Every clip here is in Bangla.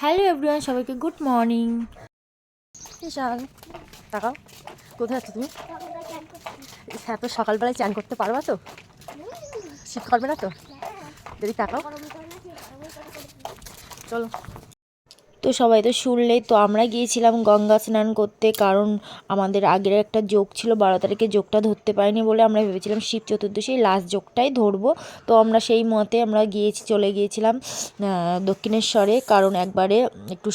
হ্যালো এভরিওয়ান, সবাইকে গুড মর্নিং। ঈশান, তাকাও, কোথায় আছো তুমি? এত সকালবেলায় চান করতে পারবা তো? শীত করবে না তো? যদি তাকাও, চলো। তো সবাই তো শুনলেই তো, আমরা গিয়েছিলাম গঙ্গা স্নান করতে, কারণ আমাদের আগের একটা যোগ ছিল 12 তারিখে, যোগটা ধরতে পারিনি বলে আমরা ভেবেছিলাম শিব চতুর্দশী লাস্ট যোগটাই ধরবো। তো আমরা সেই মতে আমরা চলে গিয়েছিলাম দক্ষিণেশ্বরে, কারণ একবারে একটু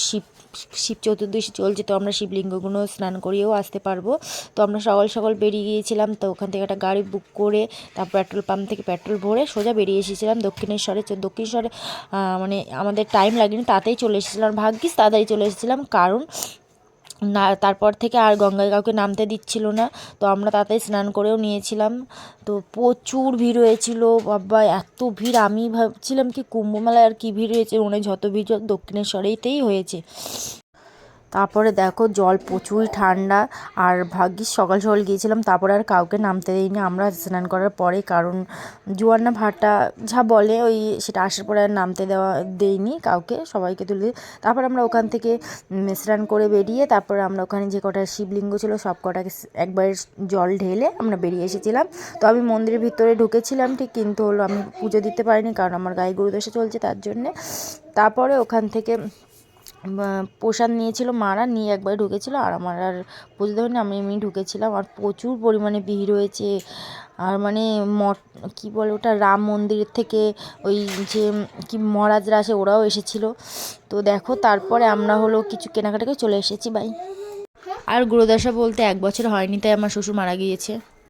শিব চতুর্দশী চলছে, তো আমরা শিবলিঙ্গগুলো স্নান করিয়েও আসতে পারবো। তো আমরা সকাল সকাল বেরিয়ে গিয়েছিলাম, তো ওখান থেকে একটা গাড়ি বুক করে তারপর পেট্রোল পাম্প থেকে পেট্রোল ভরে সোজা বেরিয়ে এসেছিলাম দক্ষিণেশ্বরে। দক্ষিণেশ্বরে মানে আমাদের টাইম লাগেনি, তাতেই চলে এসেছিলাম, ভাগ্যিস তাড়াতাড়ি চলে এসেছিলাম, কারণ না তারপর থেকে আর গঙ্গায় কাউকে নামতে দিচ্ছিল না। তো আমরা তাড়াতাড়ি স্নান করেও নিয়েছিলাম। তো প্রচুর ভিড় হয়েছিল বাবা, এত ভিড়, আমি ভাবছিলাম কি কুম্ভ মেলায় আর কি ভিড় হয়েছে, মনে হয় যত ভিড় দক্ষিণেশ্বরেইতেই হয়েছে। তারপরে দেখো জল প্রচুর ঠান্ডা, আর ভাগ্যিস সকাল সকাল গিয়েছিলাম, তারপরে আর কাউকে নামতে দিইনি আমরা স্নান করার পরে, কারণ জোয়ান্না ভাটা যা বলে ওই সেটা আসার পরে আর নামতে দেইনি কাউকে, সবাইকে তুলে। তারপর আমরা ওখান থেকে স্নান করে বেরিয়ে তারপর আমরা ওখানে যে কটা শিবলিঙ্গ ছিল সব কটাকে একবার জল ঢেলে আমরা বেরিয়ে এসেছিলাম। তো আমি মন্দিরের ভিতরে ঢুকেছিলাম ঠিক, কিন্তু হলো আমি পুজো দিতে পারিনি, কারণ আমার গায়ে গুরুদশা চলছে তার জন্যে। তারপরে ওখান থেকে প্রসাদ নিয়েছিল মারা, নিয়ে একবার ঢুকেছিল, আর আমার আর পুজো দেবেন আমি এমনি ঢুকেছিলাম। আর প্রচুর পরিমাণে ভিড় হয়েছে, আর মানে কী বলে ওটা, রাম মন্দিরের থেকে ওই যে কি মহারাজরা আসে ওরাও এসেছিলো। তো দেখো তারপরে আমরা হলো কিছু কেনাকাটাকে চলে এসেছি বাই। আর গুরুদশা বলতে 1 বছর হয়নি, তাই আমার শ্বশুর মারা গিয়েছে।